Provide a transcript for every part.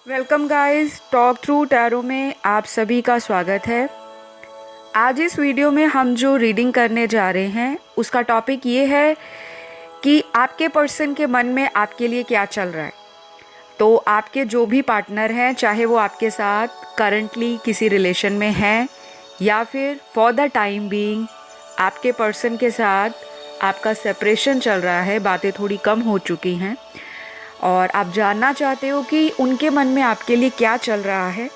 Welcome guys, talk through tarot में आप सभी का स्वागत है। आज इस वीडियो में हम जो रीडिंग करने जा रहे हैं उसका टॉपिक ये है कि आपके पर्सन के मन में आपके लिए क्या चल रहा है। तो आपके जो भी पार्टनर हैं, चाहे वो आपके साथ करंटली किसी रिलेशन में हैं या फिर फॉर द टाइम बीइंग आपके पर्सन के साथ आपका सेपरेशन चल रहा है, बातें थोड़ी कम हो चुकी हैं और आप जानना चाहते हो कि उनके मन में आपके लिए क्या चल रहा है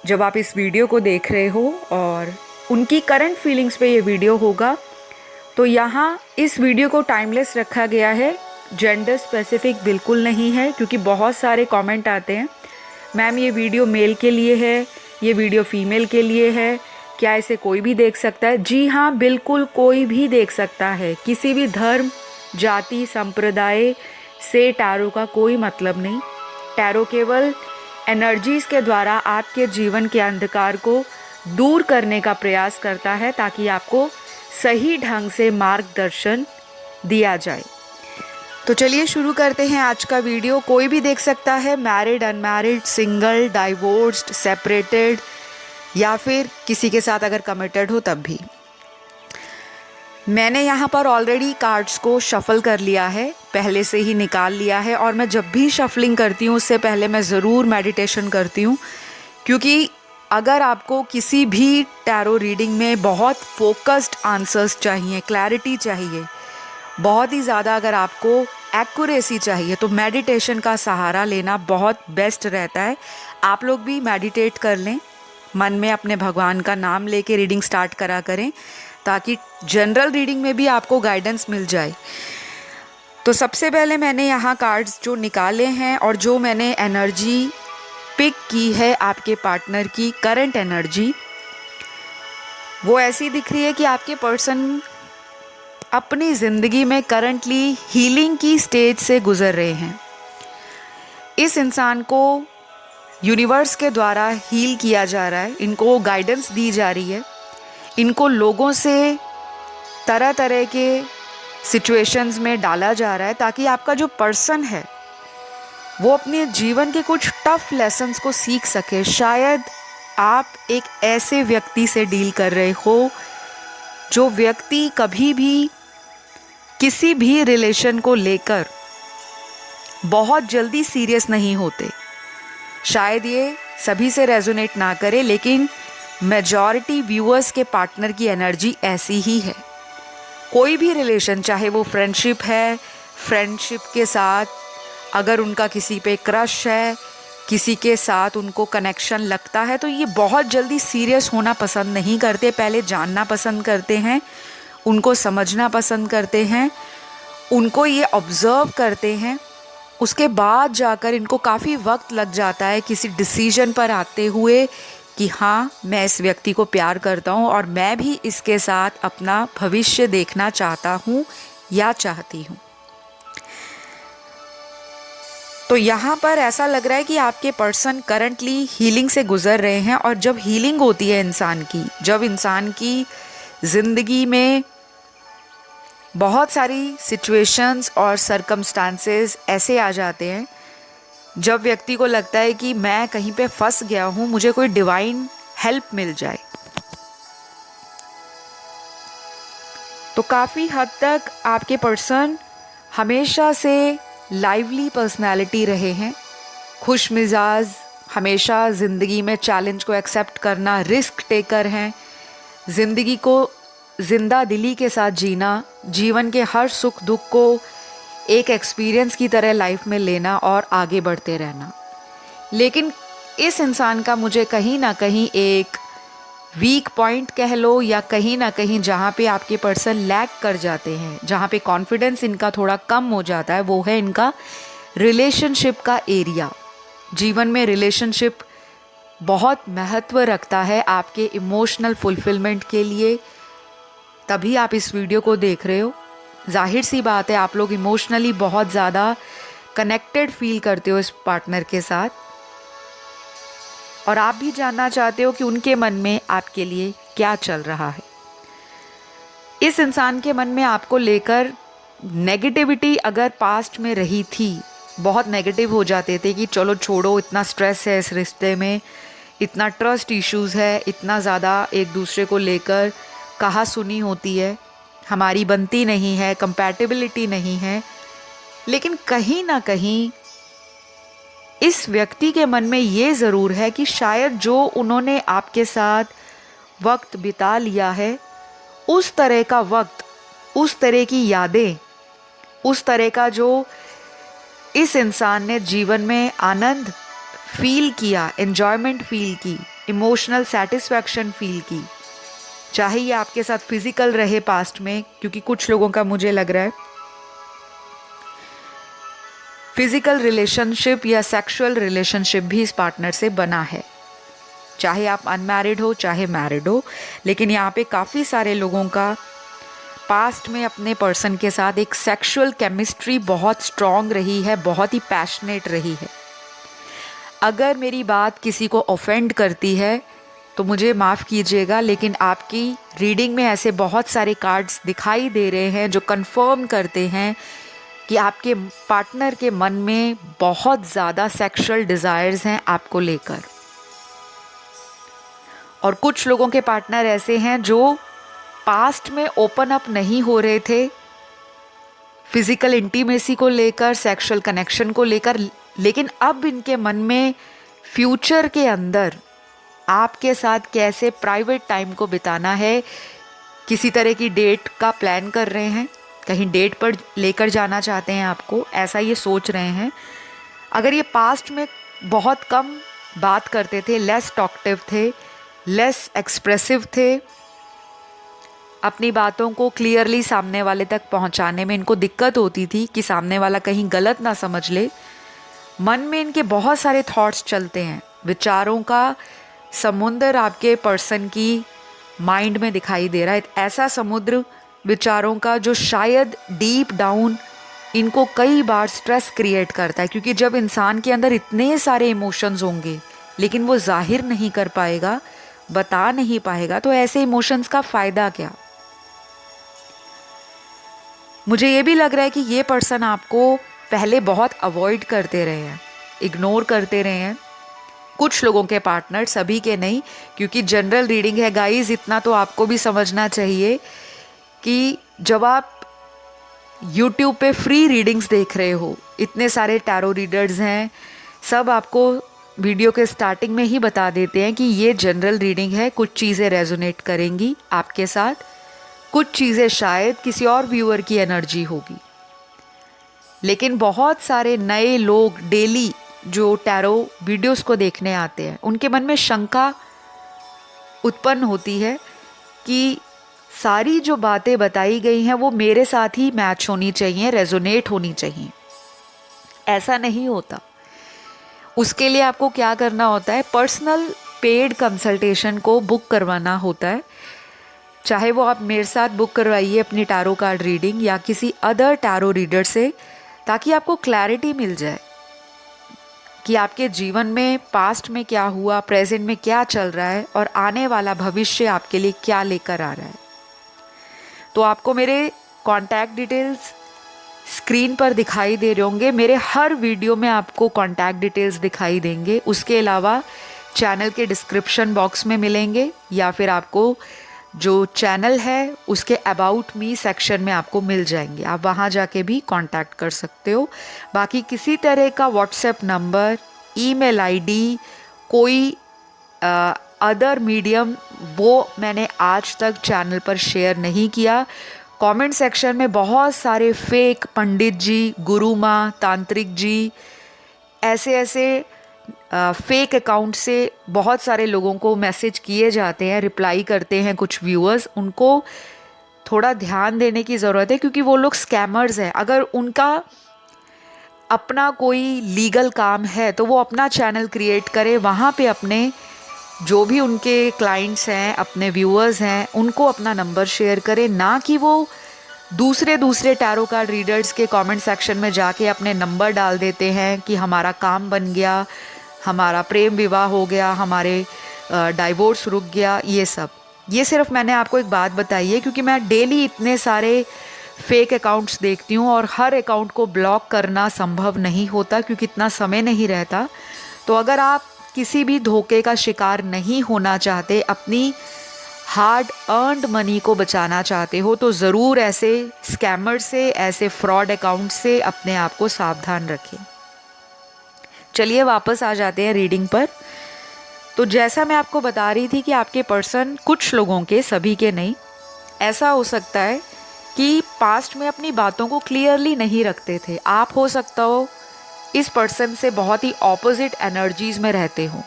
जब आप इस वीडियो को देख रहे हो और उनकी करंट फीलिंग्स पे ये वीडियो होगा। तो यहाँ इस वीडियो को टाइमलेस रखा गया है, जेंडर स्पेसिफिक बिल्कुल नहीं है, क्योंकि बहुत सारे कमेंट आते हैं, मैम ये वीडियो मेल के लिए है, ये वीडियो फीमेल के लिए है, क्या इसे कोई भी देख सकता है? जी हाँ, बिल्कुल कोई भी देख सकता है। किसी भी धर्म, जाति, संप्रदाय से टैरो का कोई मतलब नहीं। टैरो केवल एनर्जीज के द्वारा आपके जीवन के अंधकार को दूर करने का प्रयास करता है ताकि आपको सही ढंग से मार्गदर्शन दिया जाए। तो चलिए शुरू करते हैं आज का वीडियो। कोई भी देख सकता है, married, unmarried, single, divorced, separated या फिर किसी के साथ अगर कमिटेड हो तब भी। मैंने यहाँ पर ऑलरेडी कार्ड्स को शफल कर लिया है, पहले से ही निकाल लिया है और मैं जब भी शफलिंग करती हूँ उससे पहले मैं ज़रूर मेडिटेशन करती हूँ, क्योंकि अगर आपको किसी भी टैरो रीडिंग में बहुत फोकस्ड आंसर्स चाहिए, क्लैरिटी चाहिए, बहुत ही ज़्यादा अगर आपको एक्यूरेसी चाहिए तो मेडिटेशन का सहारा लेना बहुत बेस्ट रहता है। आप लोग भी मेडिटेट कर लें, मन में अपने भगवान का नाम लेके रीडिंग स्टार्ट करा करें ताकि जनरल रीडिंग में भी आपको गाइडेंस मिल जाए। तो सबसे पहले मैंने यहाँ कार्ड्स जो निकाले हैं और जो मैंने एनर्जी पिक की है आपके पार्टनर की करंट एनर्जी, वो ऐसी दिख रही है कि आपके पर्सन अपनी ज़िंदगी में करंटली हीलिंग की स्टेज से गुजर रहे हैं। इस इंसान को यूनिवर्स के द्वारा हील किया जा रहा है, इनको गाइडेंस दी जा रही है, इनको लोगों से तरह तरह के सिचुएशंस में डाला जा रहा है ताकि आपका जो पर्सन है वो अपने जीवन के कुछ टफ लेसन्स को सीख सके। शायद आप एक ऐसे व्यक्ति से डील कर रहे हो जो व्यक्ति कभी भी किसी भी रिलेशन को लेकर बहुत जल्दी सीरियस नहीं होते। शायद ये सभी से रेजोनेट ना करे, लेकिन मेजॉरिटी व्यूअर्स के पार्टनर की एनर्जी ऐसी ही है। कोई भी रिलेशन, चाहे वो फ्रेंडशिप है, फ्रेंडशिप के साथ अगर उनका किसी पे क्रश है, किसी के साथ उनको कनेक्शन लगता है, तो ये बहुत जल्दी सीरियस होना पसंद नहीं करते। पहले जानना पसंद करते हैं, उनको समझना पसंद करते हैं, उनको ये ऑब्ज़र्व करते हैं, उसके बाद जाकर इनको काफ़ी वक्त लग जाता है किसी डिसीजन पर आते हुए कि हाँ, मैं इस व्यक्ति को प्यार करता हूँ और मैं भी इसके साथ अपना भविष्य देखना चाहता हूँ या चाहती हूँ। तो यहाँ पर ऐसा लग रहा है कि आपके पर्सन करंटली हीलिंग से गुजर रहे हैं और जब हीलिंग होती है इंसान की, जब इंसान की ज़िंदगी में बहुत सारी सिचुएशंस और सरकमस्टांसेस ऐसे आ जाते हैं जब व्यक्ति को लगता है कि मैं कहीं पे फंस गया हूँ, मुझे कोई डिवाइन हेल्प मिल जाए। तो काफ़ी हद तक आपके पर्सन हमेशा से लाइवली पर्सनालिटी रहे हैं, खुश मिजाज, हमेशा ज़िंदगी में चैलेंज को एक्सेप्ट करना, रिस्क टेकर हैं, ज़िंदगी को जिंदा दिली के साथ जीना, जीवन के हर सुख दुख को एक एक्सपीरियंस की तरह लाइफ में लेना और आगे बढ़ते रहना। लेकिन इस इंसान का मुझे कहीं ना कहीं एक वीक पॉइंट कह लो या कहीं ना कहीं जहाँ पे आपके पर्सन लैग कर जाते हैं, जहाँ पे कॉन्फिडेंस इनका थोड़ा कम हो जाता है, वो है इनका रिलेशनशिप का एरिया। जीवन में रिलेशनशिप बहुत महत्व रखता है आपके इमोशनल फुलफिलमेंट के लिए, तभी आप इस वीडियो को देख रहे हो। जाहिर सी बात है, आप लोग इमोशनली बहुत ज़्यादा कनेक्टेड फील करते हो इस पार्टनर के साथ और आप भी जानना चाहते हो कि उनके मन में आपके लिए क्या चल रहा है। इस इंसान के मन में आपको लेकर नेगेटिविटी अगर पास्ट में रही थी बहुत नेगेटिव हो जाते थे कि चलो छोड़ो, इतना स्ट्रेस है इस रिश्ते में, इतना ट्रस्ट इश्यूज़ है, इतना ज़्यादा एक दूसरे को लेकर कहा सुनी होती है, हमारी बनती नहीं है, कंपैटिबिलिटी नहीं है। लेकिन कहीं ना कहीं इस व्यक्ति के मन में ये ज़रूर है कि शायद जो उन्होंने आपके साथ वक्त बिता लिया है, उस तरह का वक्त, उस तरह की यादें, उस तरह का जो इस इंसान ने जीवन में आनंद फील किया, एन्जॉयमेंट फील की, इमोशनल सेटिस्फैक्शन फील की, चाहे ये आपके साथ फिजिकल रहे पास्ट में, क्योंकि कुछ लोगों का मुझे लग रहा है फिजिकल रिलेशनशिप या सेक्सुअल रिलेशनशिप भी इस पार्टनर से बना है, चाहे आप अनमैरिड हो चाहे मैरिड हो। लेकिन यहाँ पे काफ़ी सारे लोगों का पास्ट में अपने पर्सन के साथ एक सेक्सुअल केमिस्ट्री बहुत स्ट्रॉन्ग रही है, बहुत ही पैशनेट रही है। अगर मेरी बात किसी को ऑफेंड करती है तो मुझे माफ़ कीजिएगा, लेकिन आपकी रीडिंग में ऐसे बहुत सारे कार्ड्स दिखाई दे रहे हैं जो कंफर्म करते हैं कि आपके पार्टनर के मन में बहुत ज़्यादा सेक्सुअल डिज़ायर्स हैं आपको लेकर। और कुछ लोगों के पार्टनर ऐसे हैं जो पास्ट में ओपन अप नहीं हो रहे थे फिजिकल इंटीमेसी को लेकर, सेक्सुअल कनेक्शन को लेकर, लेकिन अब इनके मन में फ्यूचर के अंदर आपके साथ कैसे प्राइवेट टाइम को बिताना है, किसी तरह की डेट का प्लान कर रहे हैं, कहीं डेट पर लेकर जाना चाहते हैं आपको, ऐसा ये सोच रहे हैं। अगर ये पास्ट में बहुत कम बात करते थे, लेस टॉकटिव थे, लेस एक्सप्रेसिव थे, अपनी बातों को क्लियरली सामने वाले तक पहुंचाने में इनको दिक्कत होती थी कि सामने वाला कहीं गलत ना समझ ले, मन में इनके बहुत सारे थॉट्स चलते हैं, विचारों का समुद्र आपके पर्सन की माइंड में दिखाई दे रहा है, ऐसा समुद्र विचारों का जो शायद डीप डाउन इनको कई बार स्ट्रेस क्रिएट करता है। क्योंकि जब इंसान के अंदर इतने सारे इमोशंस होंगे लेकिन वो जाहिर नहीं कर पाएगा, बता नहीं पाएगा, तो ऐसे इमोशंस का फ़ायदा क्या। मुझे ये भी लग रहा है कि ये पर्सन आपको पहले बहुत अवॉइड करते रहे हैं, इग्नोर करते रहे हैं। कुछ लोगों के पार्टनर, सभी के नहीं, क्योंकि जनरल रीडिंग है गाइस, इतना तो आपको भी समझना चाहिए कि जब आप YouTube पे फ्री रीडिंग्स देख रहे हो, इतने सारे टैरो रीडर्स हैं, सब आपको वीडियो के स्टार्टिंग में ही बता देते हैं कि ये जनरल रीडिंग है, कुछ चीज़ें रेजोनेट करेंगी आपके साथ, कुछ चीज़ें शायद किसी और व्यूअर की एनर्जी होगी। लेकिन बहुत सारे नए लोग डेली जो टैरो वीडियोस को देखने आते हैं, उनके मन में शंका उत्पन्न होती है कि सारी जो बातें बताई गई हैं वो मेरे साथ ही मैच होनी चाहिए, रेजोनेट होनी चाहिए। ऐसा नहीं होता। उसके लिए आपको क्या करना होता है, पर्सनल पेड कंसल्टेशन को बुक करवाना होता है। चाहे वो आप मेरे साथ बुक करवाइए अपनी टैरो कार्ड रीडिंग या किसी अदर टैरो रीडर से, ताकि आपको क्लैरिटी मिल जाए कि आपके जीवन में पास्ट में क्या हुआ, प्रेजेंट में क्या चल रहा है और आने वाला भविष्य आपके लिए क्या लेकर आ रहा है। तो आपको मेरे कॉन्टैक्ट डिटेल्स स्क्रीन पर दिखाई दे रहे होंगे, मेरे हर वीडियो में आपको कॉन्टैक्ट डिटेल्स दिखाई देंगे। उसके अलावा चैनल के डिस्क्रिप्शन बॉक्स में मिलेंगे, या फिर आपको जो चैनल है उसके अबाउट मी सेक्शन में आपको मिल जाएंगे, आप वहाँ जाके भी कांटेक्ट कर सकते हो। बाकी किसी तरह का व्हाट्सएप नंबर, ईमेल आईडी, कोई अदर मीडियम, वो मैंने आज तक चैनल पर शेयर नहीं किया। कमेंट सेक्शन में बहुत सारे फेक पंडित जी, गुरु माँ, तांत्रिक जी, ऐसे फेक अकाउंट से बहुत सारे लोगों को मैसेज किए जाते हैं, रिप्लाई करते हैं कुछ व्यूअर्स। उनको थोड़ा ध्यान देने की ज़रूरत है, क्योंकि वो लोग स्कैमर्स हैं। अगर उनका अपना कोई लीगल काम है तो वो अपना चैनल क्रिएट करे, वहाँ पे अपने जो भी उनके क्लाइंट्स हैं, अपने व्यूअर्स हैं, उनको अपना नंबर शेयर करें, ना कि वो दूसरे टैरो कार्ड रीडर्स के कमेंट सेक्शन में जाके अपने नंबर डाल देते हैं कि हमारा काम बन गया, हमारा प्रेम विवाह हो गया, हमारे डाइवोर्स रुक गया। ये सिर्फ मैंने आपको एक बात बताई है क्योंकि मैं डेली इतने सारे फेक अकाउंट्स देखती हूँ और हर अकाउंट को ब्लॉक करना संभव नहीं होता क्योंकि इतना समय नहीं रहता। तो अगर आप किसी भी धोखे का शिकार नहीं होना चाहते, अपनी हार्ड अर्नड मनी को बचाना चाहते हो, तो ज़रूर ऐसे स्कैमर से, ऐसे फ्रॉड अकाउंट से अपने आप को सावधान रखें। चलिए वापस आ जाते हैं रीडिंग पर। तो जैसा मैं आपको बता रही थी कि आपके पर्सन, कुछ लोगों के, सभी के नहीं, ऐसा हो सकता है कि पास्ट में अपनी बातों को क्लियरली नहीं रखते थे। आप हो सकता हो इस पर्सन से बहुत ही ऑपोजिट एनर्जीज में रहते हो।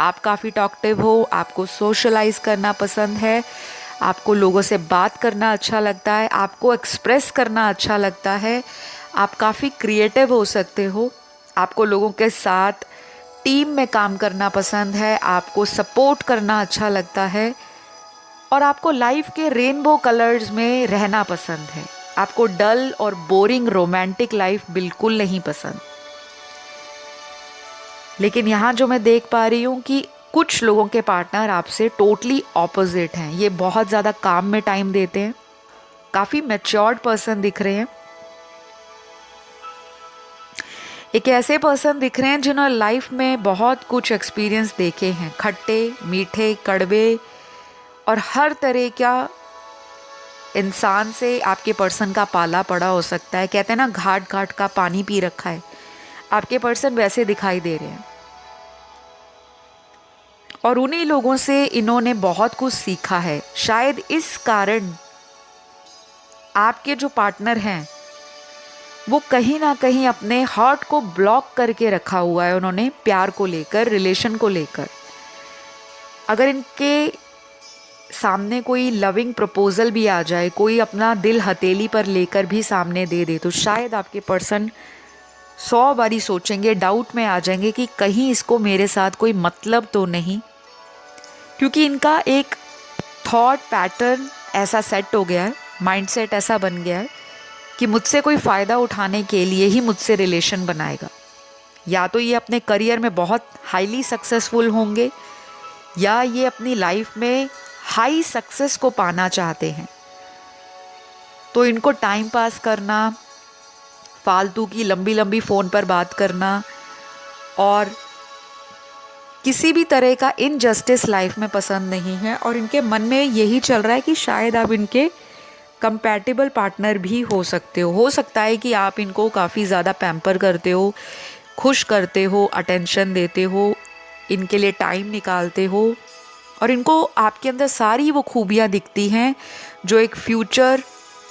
आप काफ़ी टॉकटिव हो, आपको सोशलाइज करना पसंद है, आपको लोगों से बात करना अच्छा लगता है, आपको एक्सप्रेस करना अच्छा लगता है, आप काफ़ी क्रिएटिव हो सकते हो, आपको लोगों के साथ टीम में काम करना पसंद है, आपको सपोर्ट करना अच्छा लगता है और आपको लाइफ के रेनबो कलर्स में रहना पसंद है। आपको डल और बोरिंग रोमांटिक लाइफ बिल्कुल नहीं पसंद। लेकिन यहाँ जो मैं देख पा रही हूँ कि कुछ लोगों के पार्टनर आपसे टोटली ऑपोजिट हैं। ये बहुत ज़्यादा काम में टाइम देते हैं, काफ़ी मैच्योर्ड पर्सन दिख रहे हैं, एक ऐसे पर्सन दिख रहे हैं जिन्होंने लाइफ में बहुत कुछ एक्सपीरियंस देखे हैं, खट्टे, मीठे, कड़वे और हर तरह का इंसान से आपके पर्सन का पाला पड़ा हो सकता है। कहते हैं ना, घाट घाट का पानी पी रखा है। आपके पर्सन वैसे दिखाई दे रहे हैं और उन्हीं लोगों से इन्होंने बहुत कुछ सीखा है। शायद इस कारण आपके जो पार्टनर हैं वो कहीं ना कहीं अपने हार्ट को ब्लॉक करके रखा हुआ है उन्होंने, प्यार को लेकर, रिलेशन को लेकर। अगर इनके सामने कोई लविंग प्रपोजल भी आ जाए, कोई अपना दिल हथेली पर लेकर भी सामने दे दे, तो शायद आपके पर्सन 100 बारी सोचेंगे, डाउट में आ जाएंगे कि कहीं इसको मेरे साथ कोई मतलब तो नहीं, क्योंकि इनका एक थॉट पैटर्न ऐसा सेट हो गया है, माइंडसेट ऐसा बन गया है कि मुझसे कोई फ़ायदा उठाने के लिए ही मुझसे रिलेशन बनाएगा। या तो ये अपने करियर में बहुत हाईली सक्सेसफुल होंगे या ये अपनी लाइफ में हाई सक्सेस को पाना चाहते हैं। तो इनको टाइम पास करना, फालतू की लंबी लंबी फ़ोन पर बात करना और किसी भी तरह का इनजस्टिस लाइफ में पसंद नहीं है। और इनके मन में यही चल रहा है कि शायद आप इनके कंपैटिबल पार्टनर भी हो सकते हो। हो सकता है कि आप इनको काफ़ी ज़्यादा पैम्पर करते हो, खुश करते हो, अटेंशन देते हो, इनके लिए टाइम निकालते हो और इनको आपके अंदर सारी वो खूबियाँ दिखती हैं जो एक फ्यूचर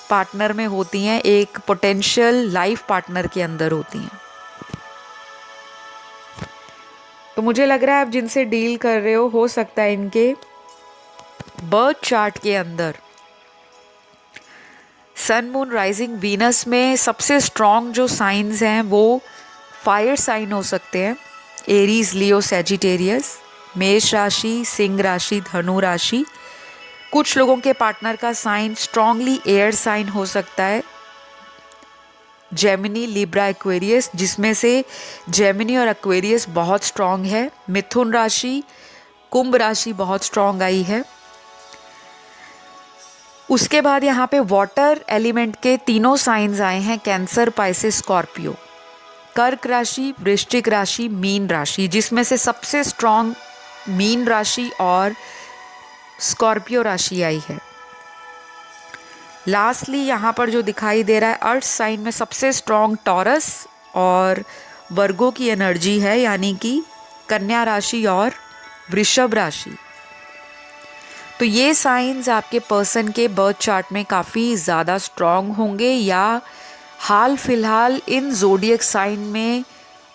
पार्टनर में होती हैं, एक पोटेंशियल लाइफ पार्टनर के अंदर होती हैं। तो मुझे लग रहा है आप जिनसे डील कर रहे हो सकता है इनके बर्थ चार्ट के अंदर सन, मून, राइजिंग, वीनस में सबसे स्ट्रॉन्ग जो साइंस हैं वो फायर साइन हो सकते हैं। एरीज, लियो, सैजिटेरियस, मेष राशि, सिंह राशि, धनु राशि। कुछ लोगों के पार्टनर का साइन स्ट्रांगली एयर साइन हो सकता है, जेमिनी, लिब्रा, एक्वेरियस, जिसमें से जेमिनी और एक्वेरियस बहुत स्ट्रांग है। मिथुन राशि, कुंभ राशि बहुत स्ट्रांग आई है। उसके बाद यहाँ पे वाटर एलिमेंट के तीनों साइंस आए हैं, कैंसर, पाइसेस, स्कॉर्पियो। कर्क राशि, वृश्चिक राशि, मीन राशि, जिसमें से सबसे स्ट्रांग मीन राशि और स्कॉर्पियो राशि आई है। लास्टली यहाँ पर जो दिखाई दे रहा है अर्थ साइन में सबसे स्ट्रांग टॉरस और वर्गो की एनर्जी है, यानी कि कन्या राशि और वृषभ राशि। तो ये साइंस आपके पर्सन के बर्थ चार्ट में काफ़ी ज़्यादा स्ट्रांग होंगे या हाल फिलहाल इन ज़ोडिएक साइन में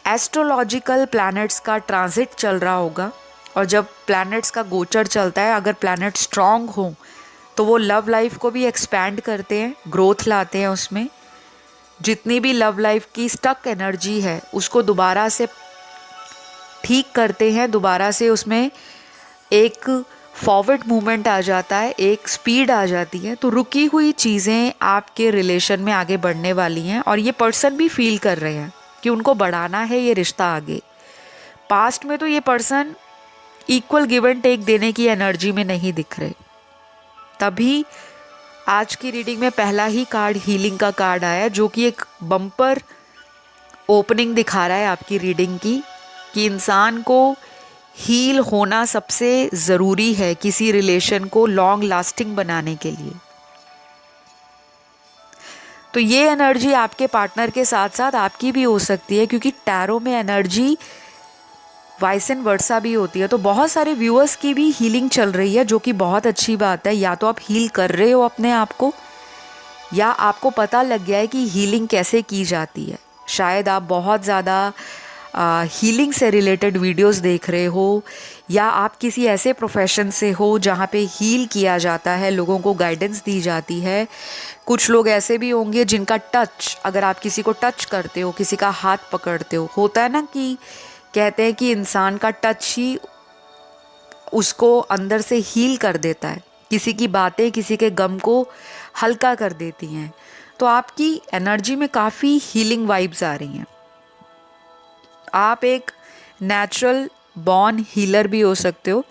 एस्ट्रोलॉजिकल प्लैनेट्स का ट्रांजिट चल रहा होगा। और जब प्लैनेट्स का गोचर चलता है, अगर प्लैनेट स्ट्रांग हो तो वो लव लाइफ को भी एक्सपैंड करते हैं, ग्रोथ लाते हैं उसमें। जितनी भी लव लाइफ की स्टक एनर्जी है उसको दोबारा से ठीक करते हैं, दोबारा से उसमें एक फॉरवर्ड मूवमेंट आ जाता है, एक स्पीड आ जाती है। तो रुकी हुई चीज़ें आपके रिलेशन में आगे बढ़ने वाली हैं और ये पर्सन भी फील कर रहे हैं कि उनको बढ़ाना है ये रिश्ता आगे। पास्ट में तो ये person equal give and take देने की एनर्जी में नहीं दिख रहे, तभी आज की रीडिंग में पहला ही कार्ड हीलिंग का कार्ड आया, जो कि एक बम्पर ओपनिंग दिखा रहा है आपकी रीडिंग की, कि इंसान को हील होना सबसे ज़रूरी है किसी रिलेशन को लॉन्ग लास्टिंग बनाने के लिए। तो ये एनर्जी आपके पार्टनर के साथ साथ आपकी भी हो सकती है, क्योंकि टैरो में एनर्जी वाइस एंड वर्सा भी होती है। तो बहुत सारे व्यूअर्स की भी हीलिंग चल रही है, जो कि बहुत अच्छी बात है। या तो आप हील कर रहे हो अपने आप को, या आपको पता लग गया है कि हीलिंग कैसे की जाती है। शायद आप बहुत ज़्यादा हीलिंग से रिलेटेड वीडियोस देख रहे हो, या आप किसी ऐसे प्रोफेशन से हो जहाँ पे हील किया जाता है, लोगों को गाइडेंस दी जाती है। कुछ लोग ऐसे भी होंगे जिनका टच, अगर आप किसी को टच करते हो, किसी का हाथ पकड़ते हो, होता है ना कि कहते हैं कि इंसान का टच ही उसको अंदर से हील कर देता है, किसी की बातें किसी के गम को हल्का कर देती हैं। तो आपकी एनर्जी में काफ़ी हीलिंग वाइब्स आ रही हैं। आप एक नेचुरल बॉर्न हीलर भी हो सकते हो।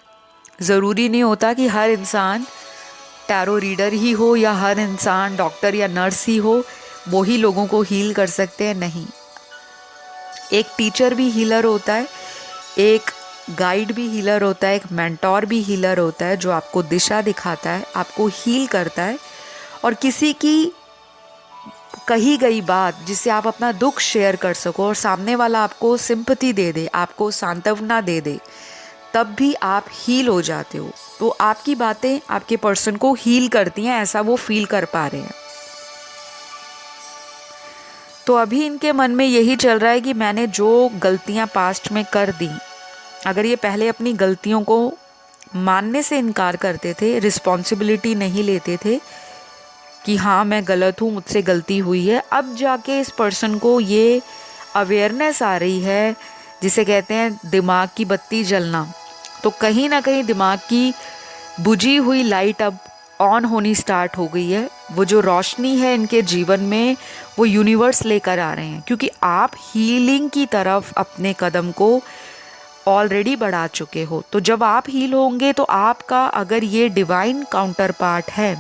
ज़रूरी नहीं होता कि हर इंसान टैरो रीडर ही हो, या हर इंसान डॉक्टर या नर्स ही हो वो ही लोगों को हील कर सकते हैं। नहीं, एक टीचर भी हीलर होता है, एक गाइड भी हीलर होता है, एक मेंटोर भी हीलर होता है, जो आपको दिशा दिखाता है, आपको हील करता है। और किसी की कही गई बात जिससे आप अपना दुख शेयर कर सको और सामने वाला आपको सिंपैथी दे दे, आपको सांत्वना दे दे, तब भी आप हील हो जाते हो। तो आपकी बातें आपके पर्सन को हील करती हैं, ऐसा वो फील कर पा रहे हैं। तो अभी इनके मन में यही चल रहा है कि मैंने जो गलतियां पास्ट में कर दी, अगर ये पहले अपनी गलतियों को मानने से इनकार करते थे, रिस्पॉन्सिबिलिटी नहीं लेते थे कि हाँ मैं गलत हूँ, मुझसे गलती हुई है, अब जाके इस पर्सन को ये अवेयरनेस आ रही है, जिसे कहते हैं दिमाग की बत्ती जलना। तो कहीं ना कहीं दिमाग की बुझी हुई लाइट अब ऑन होनी स्टार्ट हो गई है। वो जो रोशनी है इनके जीवन में, वो यूनिवर्स लेकर आ रहे हैं, क्योंकि आप हीलिंग की तरफ अपने कदम को ऑलरेडी बढ़ा चुके हो। तो जब आप हील होंगे तो आपका, अगर ये डिवाइन काउंटर पार्ट है,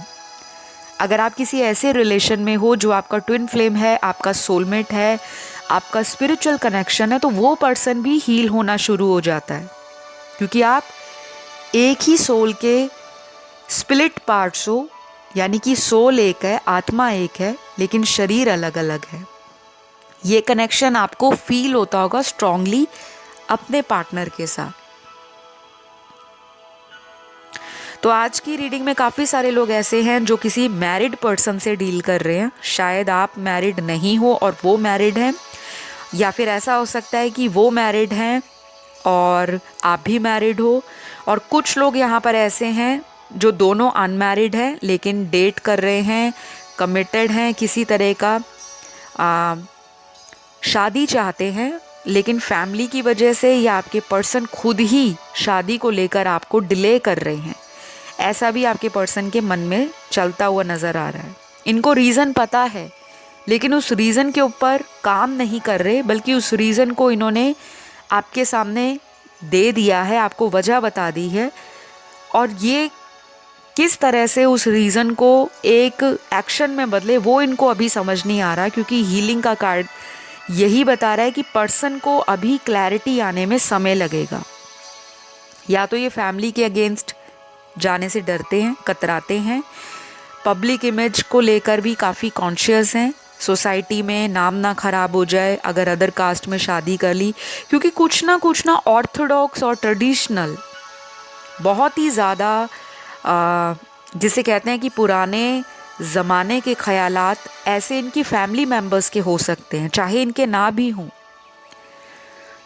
अगर आप किसी ऐसे रिलेशन में हो जो आपका ट्विन फ्लेम है, आपका सोलमेट है, आपका स्पिरिचुअल कनेक्शन है, तो वो पर्सन भी हील होना शुरू हो जाता है, क्योंकि आप एक ही सोल के स्प्लिट पार्ट्स हो। यानी कि सोल एक है, आत्मा एक है, लेकिन शरीर अलग अलग है। ये कनेक्शन आपको फील होता होगा स्ट्रांगली अपने पार्टनर के साथ। तो आज की रीडिंग में काफ़ी सारे लोग ऐसे हैं जो किसी मैरिड पर्सन से डील कर रहे हैं। शायद आप मैरिड नहीं हो और वो मैरिड हैं, या फिर ऐसा हो सकता है कि वो मैरिड हैं और आप भी मैरिड हो। और कुछ लोग यहाँ पर ऐसे हैं जो दोनों अनमैरिड हैं लेकिन डेट कर रहे हैं, कमिटेड हैं, किसी तरह का शादी चाहते हैं, लेकिन फैमिली की वजह से या आपके पर्सन खुद ही शादी को लेकर आपको डिले कर रहे हैं। ऐसा भी आपके पर्सन के मन में चलता हुआ नज़र आ रहा है। इनको रीज़न पता है, लेकिन उस रीज़न के ऊपर काम नहीं कर रहे, बल्कि उस रीज़न को इन्होंने आपके सामने दे दिया है, आपको वजह बता दी है, और ये किस तरह से उस रीज़न को एक एक्शन में बदले वो इनको अभी समझ नहीं आ रहा। क्योंकि हीलिंग का कार्ड यही बता रहा है कि पर्सन को अभी क्लैरिटी आने में समय लगेगा। या तो ये फैमिली के अगेंस्ट जाने से डरते हैं, कतराते हैं, पब्लिक इमेज को लेकर भी काफ़ी कॉन्शियस हैं, सोसाइटी में नाम ना खराब हो जाए अगर अदर कास्ट में शादी कर ली, क्योंकि कुछ ना ऑर्थोडॉक्स और ट्रेडिशनल बहुत ही ज़्यादा जिसे कहते हैं कि पुराने ज़माने के ख़यालात ऐसे इनकी फैमिली मेम्बर्स के हो सकते हैं, चाहे इनके ना भी हों।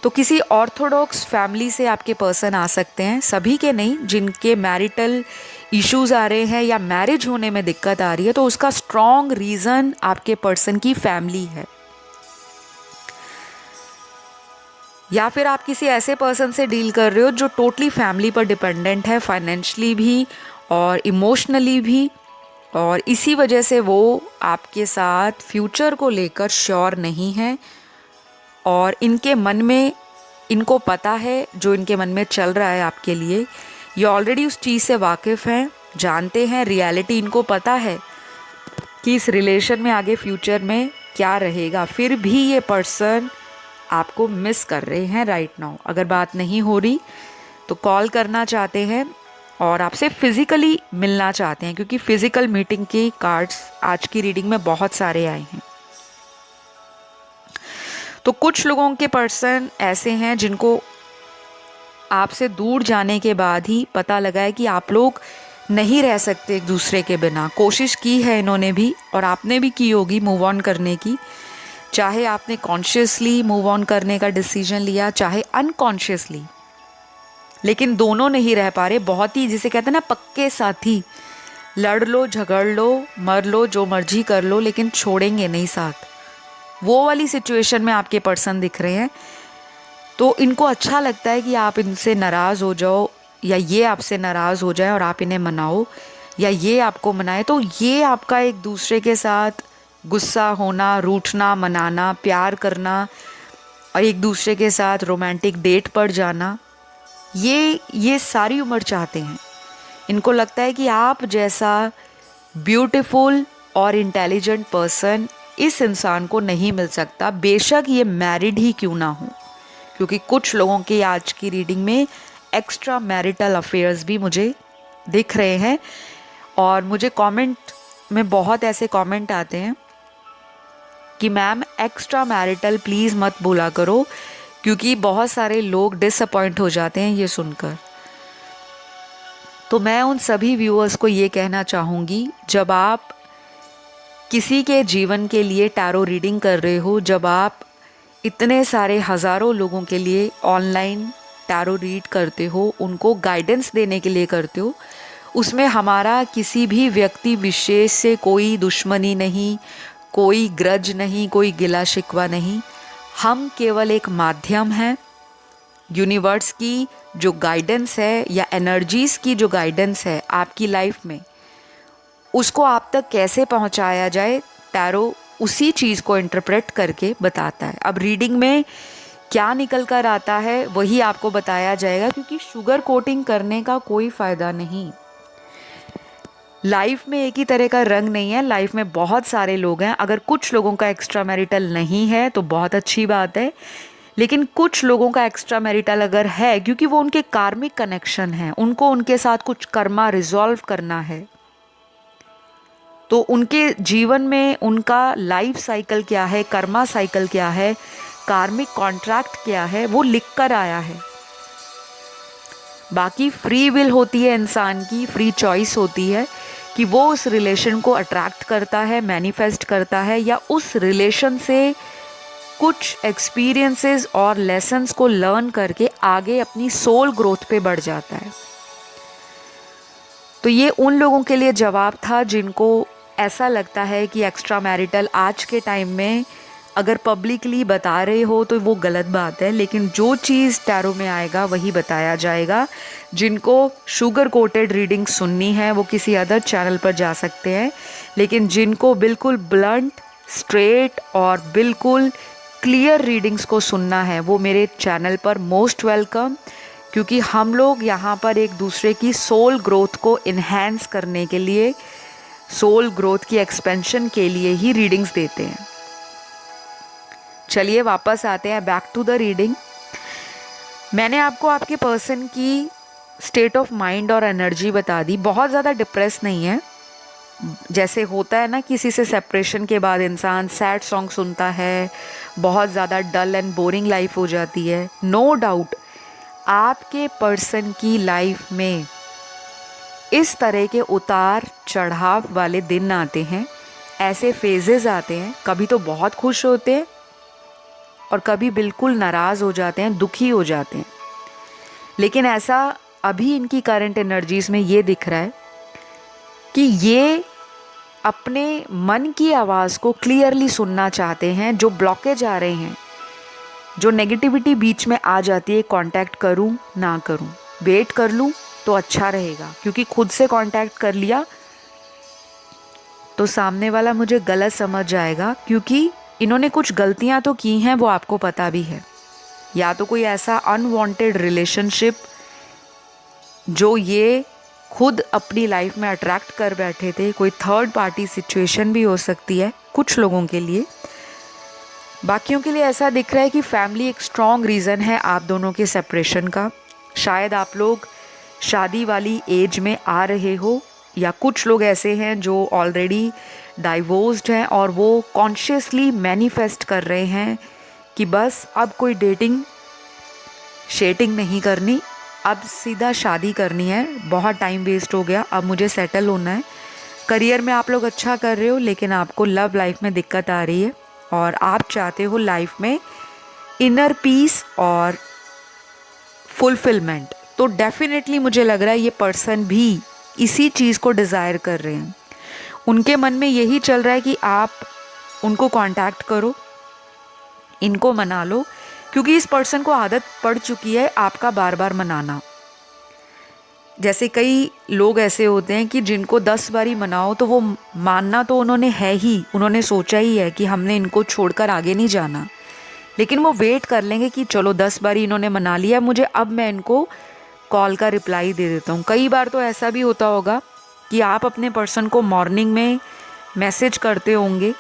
तो किसी ऑर्थोडॉक्स फैमिली से आपके पर्सन आ सकते हैं, सभी के नहीं, जिनके मैरिटल इश्यूज़ आ रहे हैं या मैरिज होने में दिक्कत आ रही है, तो उसका स्ट्रॉन्ग रीज़न आपके पर्सन की फैमिली है। या फिर आप किसी ऐसे पर्सन से डील कर रहे हो जो टोटली फैमिली पर डिपेंडेंट है, फाइनेंशियली भी और इमोशनली भी, और इसी वजह से वो आपके साथ फ्यूचर को लेकर श्योर नहीं है। और इनके मन में, इनको पता है जो इनके मन में चल रहा है आपके लिए, ये ऑलरेडी उस चीज़ से वाकिफ़ हैं, जानते हैं, रियलिटी इनको पता है, कि इस रिलेशन में आगे फ्यूचर में क्या रहेगा, फिर भी ये पर्सन आपको मिस कर रहे हैं राइट नाउ। अगर बात नहीं हो रही तो कॉल करना चाहते हैं और आपसे फिजिकली मिलना चाहते हैं, क्योंकि फिजिकल मीटिंग के कार्ड्स आज की रीडिंग में बहुत सारे आए हैं। तो कुछ लोगों के पर्सन ऐसे हैं जिनको आपसे दूर जाने के बाद ही पता लगा है कि आप लोग नहीं रह सकते एक दूसरे के बिना। कोशिश की है इन्होंने भी और आपने भी की होगी मूव ऑन करने की, चाहे आपने कॉन्शियसली मूव ऑन करने का डिसीजन लिया चाहे अनकॉन्शियसली, लेकिन दोनों नहीं रह पा रहे। बहुत ही जिसे कहते हैं ना पक्के साथी, लड़ लो झगड़ लो मर लो जो मर्जी कर लो लेकिन छोड़ेंगे नहीं साथ, वो वाली सिचुएशन में आपके पर्सन दिख रहे हैं। तो इनको अच्छा लगता है कि आप इनसे नाराज़ हो जाओ या ये आपसे नाराज़ हो जाए और आप इन्हें मनाओ या ये आपको मनाए। तो ये आपका एक दूसरे के साथ गुस्सा होना, रूठना, मनाना, प्यार करना और एक दूसरे के साथ रोमांटिक डेट पर जाना, ये सारी उम्र चाहते हैं। इनको लगता है कि आप जैसा ब्यूटीफुल और इंटेलिजेंट पर्सन इस इंसान को नहीं मिल सकता, बेशक ये मैरिड ही क्यों ना हो। क्योंकि कुछ लोगों की आज की रीडिंग में एक्स्ट्रा मैरिटल अफेयर्स भी मुझे दिख रहे हैं और मुझे कमेंट में बहुत ऐसे कमेंट आते हैं कि मैम एक्स्ट्रा मैरिटल प्लीज़ मत बोला करो, क्योंकि बहुत सारे लोग डिसअपॉइंट हो जाते हैं ये सुनकर। तो मैं उन सभी व्यूअर्स को ये कहना चाहूँगी, जब आप किसी के जीवन के लिए टैरो रीडिंग कर रहे हो, जब आप इतने सारे हज़ारों लोगों के लिए ऑनलाइन टैरो रीड करते हो, उनको गाइडेंस देने के लिए करते हो, उसमें हमारा किसी भी व्यक्ति विशेष से कोई दुश्मनी नहीं, कोई ग्रज नहीं, कोई गिला शिकवा नहीं। हम केवल एक माध्यम हैं। यूनिवर्स की जो गाइडेंस है या एनर्जीज़ की जो गाइडेंस है आपकी लाइफ में, उसको आप तक कैसे पहुंचाया जाए, टैरो उसी चीज़ को इंटरप्रेट करके बताता है। अब रीडिंग में क्या निकल कर आता है वही आपको बताया जाएगा, क्योंकि शुगर कोटिंग करने का कोई फ़ायदा नहीं। लाइफ में एक ही तरह का रंग नहीं है, लाइफ में बहुत सारे लोग हैं। अगर कुछ लोगों का एक्स्ट्रा मैरिटल नहीं है तो बहुत अच्छी बात है, लेकिन कुछ लोगों का एक्स्ट्रा मैरिटल अगर है, क्योंकि वो उनके कार्मिक कनेक्शन हैं, उनको उनके साथ कुछ कर्मा रिजॉल्व करना है, तो उनके जीवन में उनका लाइफ साइकिल क्या है, कर्मा साइकिल क्या है, कार्मिक कॉन्ट्रैक्ट क्या है, वो लिख कर आया है। बाकी फ्री विल होती है इंसान की, फ्री चॉइस होती है कि वो उस रिलेशन को अट्रैक्ट करता है, मैनिफेस्ट करता है, या उस रिलेशन से कुछ एक्सपीरियंसेस और लेसन्स को लर्न करके आगे अपनी सोल ग्रोथ पे बढ़ जाता है। तो ये उन लोगों के लिए जवाब था जिनको ऐसा लगता है कि एक्स्ट्रा मैरिटल आज के टाइम में अगर पब्लिकली बता रहे हो तो वो गलत बात है, लेकिन जो चीज़ टैरो में आएगा वही बताया जाएगा। जिनको शुगर कोटेड रीडिंग सुननी है वो किसी अदर चैनल पर जा सकते हैं, लेकिन जिनको बिल्कुल ब्लंट, स्ट्रेट और बिल्कुल क्लियर रीडिंग्स को सुनना है वो मेरे चैनल पर मोस्ट वेलकम, क्योंकि हम लोग यहाँ पर एक दूसरे की सोल ग्रोथ को इन्हेंस करने के लिए, सोल ग्रोथ की एक्सपेंशन के लिए ही रीडिंग्स देते हैं। चलिए वापस आते हैं बैक टू द रीडिंग। मैंने आपको आपके पर्सन की स्टेट ऑफ माइंड और एनर्जी बता दी। बहुत ज़्यादा डिप्रेस नहीं है, जैसे होता है ना किसी से सेपरेशन के बाद इंसान सैड सॉन्ग सुनता है, बहुत ज़्यादा डल एंड बोरिंग लाइफ हो जाती है। नो डाउट आपके पर्सन की लाइफ में इस तरह के उतार चढ़ाव वाले दिन आते हैं, ऐसे फेजेस आते हैं। कभी तो बहुत खुश होते हैं और कभी बिल्कुल नाराज़ हो जाते हैं, दुखी हो जाते हैं। लेकिन ऐसा अभी इनकी करंट एनर्जीज़ में ये दिख रहा है कि ये अपने मन की आवाज़ को क्लियरली सुनना चाहते हैं। जो ब्लॉकेज आ रहे हैं, जो नेगेटिविटी बीच में आ जाती है, कांटेक्ट करूं ना करूं, वेट कर लूं तो अच्छा रहेगा, क्योंकि खुद से कांटेक्ट कर लिया तो सामने वाला मुझे गलत समझ जाएगा, क्योंकि इन्होंने कुछ गलतियां तो की हैं, वो आपको पता भी है। या तो कोई ऐसा अनवांटेड रिलेशनशिप जो ये खुद अपनी लाइफ में अट्रैक्ट कर बैठे थे। कोई थर्ड पार्टी सिचुएशन भी हो सकती है कुछ लोगों के लिए। बाकियों के लिए ऐसा दिख रहा है कि फैमिली एक स्ट्रॉन्ग रीज़न है आप दोनों के सेपरेशन का। शायद आप लोग शादी वाली एज में आ रहे हो, या कुछ लोग ऐसे हैं जो ऑलरेडी डाइवोर्स्ड हैं और वो कॉन्शियसली मैनिफेस्ट कर रहे हैं कि बस अब कोई डेटिंग शेटिंग नहीं करनी, अब सीधा शादी करनी है, बहुत टाइम वेस्ट हो गया, अब मुझे सेटल होना है। करियर में आप लोग अच्छा कर रहे हो, लेकिन आपको लव लाइफ में दिक्कत आ रही है और आप चाहते हो लाइफ में इनर पीस और फुलफिलमेंट। तो डेफिनेटली मुझे लग रहा है ये पर्सन भी इसी चीज़ को डिज़ायर कर रहे हैं। उनके मन में यही चल रहा है कि आप उनको कांटेक्ट करो, इनको मना लो, क्योंकि इस पर्सन को आदत पड़ चुकी है आपका बार बार मनाना। जैसे कई लोग ऐसे होते हैं कि जिनको 10 बारी मनाओ तो वो मानना तो उन्होंने है ही, उन्होंने सोचा ही है कि हमने इनको छोड़कर आगे नहीं जाना, लेकिन वो वेट कर लेंगे कि चलो 10 बारी इन्होंने मना लिया, मुझे अब मैं इनको कॉल का रिप्लाई दे देता हूँ। कई बार तो ऐसा भी होता होगा कि आप अपने पर्सन को मॉर्निंग में मैसेज करते होंगे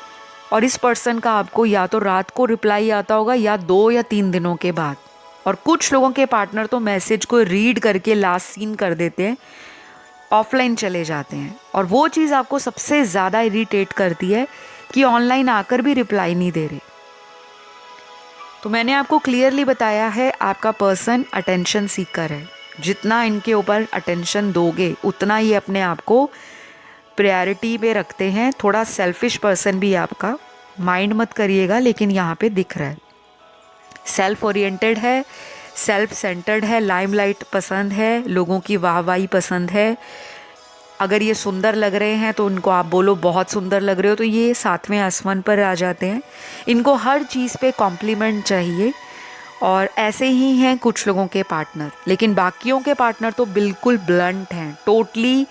और इस पर्सन का आपको या तो रात को रिप्लाई आता होगा या 2 या 3 दिनों के बाद। और कुछ लोगों के पार्टनर तो मैसेज को रीड करके लास्ट सीन कर देते हैं, ऑफलाइन चले जाते हैं, और वो चीज़ आपको सबसे ज़्यादा इरिटेट करती है कि ऑनलाइन आकर भी रिप्लाई नहीं दे रहे। तो मैंने आपको क्लियरली बताया है आपका पर्सन अटेंशन सीकर है। जितना इनके ऊपर अटेंशन दोगे उतना ही अपने आप को प्रायोरिटी पे रखते हैं। थोड़ा सेल्फिश पर्सन भी आपका, माइंड मत करिएगा, लेकिन यहाँ पे दिख रहा है। सेल्फ ओरिएंटेड है, सेल्फ सेंटर्ड है, लाइमलाइट पसंद है, लोगों की वाहवाही पसंद है। अगर ये सुंदर लग रहे हैं तो उनको आप बोलो बहुत सुंदर लग रहे हो, तो ये 7वें आसमान पर आ जाते हैं। इनको हर चीज़ पे कॉम्प्लीमेंट चाहिए। और ऐसे ही हैं कुछ लोगों के पार्टनर, लेकिन बाकियों के पार्टनर तो बिल्कुल ब्लंट हैं, टोटली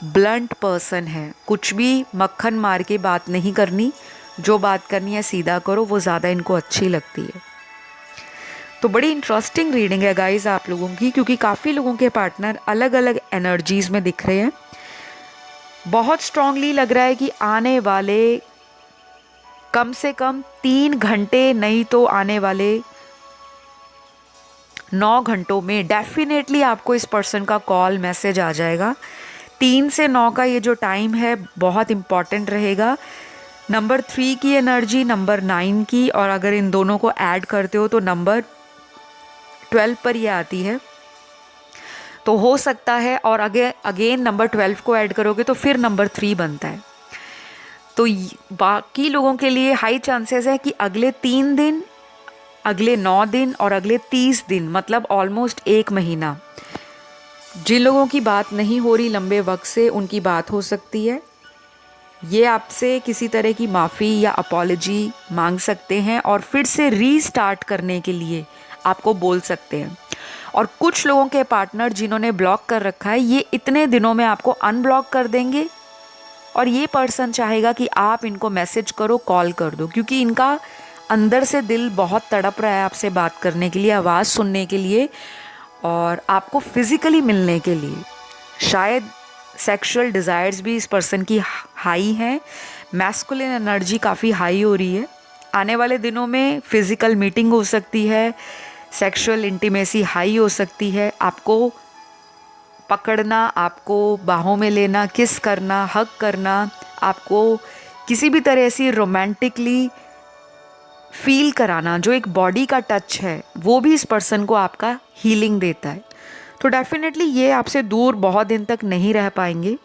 ब्लंट पर्सन है। कुछ भी मक्खन मार के बात नहीं करनी, जो बात करनी है सीधा करो, वो ज़्यादा इनको अच्छी लगती है। तो बड़ी इंटरेस्टिंग रीडिंग है गाइज आप लोगों की, क्योंकि काफ़ी लोगों के पार्टनर अलग अलग एनर्जीज़ में दिख रहे हैं। बहुत स्ट्रांगली लग रहा है कि आने वाले कम से कम 3 घंटे, नहीं तो आने वाले 9 घंटों में डेफिनेटली आपको इस पर्सन का कॉल मैसेज आ जाएगा। 3 से 9 का ये जो टाइम है बहुत इम्पॉर्टेंट रहेगा। नंबर 3 की एनर्जी, नंबर 9 की, और अगर इन दोनों को ऐड करते हो तो नंबर 12 पर ये आती है। तो हो सकता है, और अगेन नंबर 12 को ऐड करोगे तो फिर नंबर 3 बनता है। तो बाकी लोगों के लिए हाई चांसेस है कि अगले 3 दिन, अगले 9 दिन और अगले 30 दिन, मतलब ऑलमोस्ट 1 महीना, जिन लोगों की बात नहीं हो रही लंबे वक्त से, उनकी बात हो सकती है। ये आपसे किसी तरह की माफ़ी या अपॉलजी मांग सकते हैं और फिर से रीस्टार्ट करने के लिए आपको बोल सकते हैं। और कुछ लोगों के पार्टनर जिन्होंने ब्लॉक कर रखा है, ये इतने दिनों में आपको अनब्लॉक कर देंगे और ये पर्सन चाहेगा कि आप इनको मैसेज करो, कॉल कर दो, क्योंकि इनका अंदर से दिल बहुत तड़प रहा है आपसे बात करने के लिए, आवाज़ सुनने के लिए और आपको फिज़िकली मिलने के लिए। शायद सेक्सुअल डिज़ायर्स भी इस पर्सन की हाई हैं, मैस्कुलिन एनर्जी काफ़ी हाई हो रही है। आने वाले दिनों में फ़िज़िकल मीटिंग हो सकती है, सेक्सुअल इंटीमेसी हाई हो सकती है। आपको पकड़ना, आपको बाहों में लेना, किस करना, हग करना, आपको किसी भी तरह से रोमांटिकली फील कराना, जो एक बॉडी का टच है, वो भी इस पर्सन को आपका हीलिंग देता है। तो डेफिनेटली ये आपसे दूर बहुत दिन तक नहीं रह पाएंगे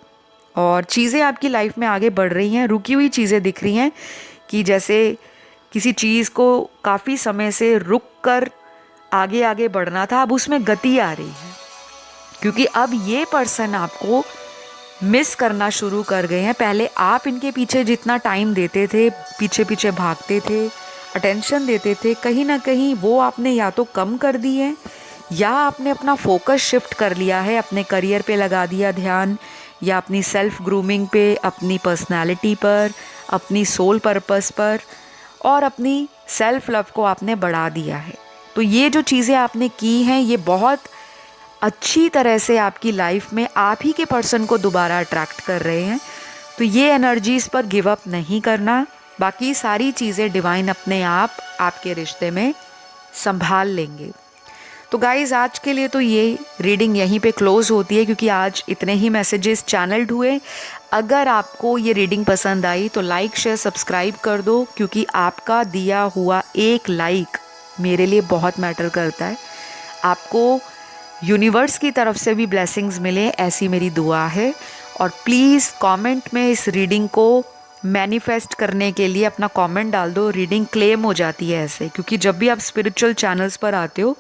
और चीज़ें आपकी लाइफ में आगे बढ़ रही हैं। रुकी हुई चीज़ें दिख रही हैं कि जैसे किसी चीज़ को काफ़ी समय से रुक कर आगे आगे बढ़ना था, अब उसमें गति आ रही है, क्योंकि अब ये पर्सन आपको मिस करना शुरू कर गए हैं। पहले आप इनके पीछे जितना टाइम देते थे, पीछे पीछे भागते थे, अटेंशन देते थे, कहीं ना कहीं वो आपने या तो कम कर दी है या आपने अपना फोकस शिफ्ट कर लिया है, अपने करियर पे लगा दिया ध्यान, या अपनी सेल्फ ग्रूमिंग पे, अपनी पर्सनालिटी पर, अपनी सोल पर्पस पर और अपनी सेल्फ लव को आपने बढ़ा दिया है। तो ये जो चीज़ें आपने की हैं ये बहुत अच्छी तरह से आपकी लाइफ में आप ही के पर्सन को दोबारा अट्रैक्ट कर रहे हैं। तो ये एनर्जीज़ पर गिव अप नहीं करना, बाकी सारी चीज़ें डिवाइन अपने आप आपके रिश्ते में संभाल लेंगे। तो गाइज़ आज के लिए तो ये रीडिंग यहीं पे क्लोज़ होती है, क्योंकि आज इतने ही मैसेजेस चैनल्ड हुए। अगर आपको ये रीडिंग पसंद आई तो लाइक शेयर सब्सक्राइब कर दो, क्योंकि आपका दिया हुआ एक लाइक मेरे लिए बहुत मैटर करता है। आपको यूनिवर्स की तरफ से भी ब्लेसिंग्स मिले, ऐसी मेरी दुआ है। और प्लीज़ कमेंट में इस रीडिंग को मैनिफेस्ट करने के लिए अपना कमेंट डाल दो। रीडिंग क्लेम हो जाती है ऐसे, क्योंकि जब भी आप स्पिरिचुअल चैनल्स पर आते हो,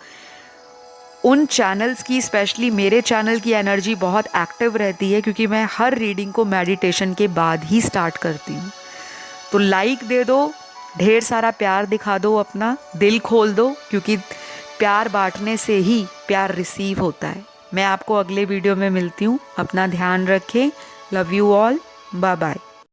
उन चैनल्स की, स्पेशली मेरे चैनल की एनर्जी बहुत एक्टिव रहती है, क्योंकि मैं हर रीडिंग को मेडिटेशन के बाद ही स्टार्ट करती हूँ। तो लाइक दे दो, ढेर सारा प्यार दिखा दो, अपना दिल खोल दो, क्योंकि प्यार बांटने से ही प्यार रिसीव होता है। मैं आपको अगले वीडियो में मिलती हूँ। अपना ध्यान रखें। Love you all. Bye bye.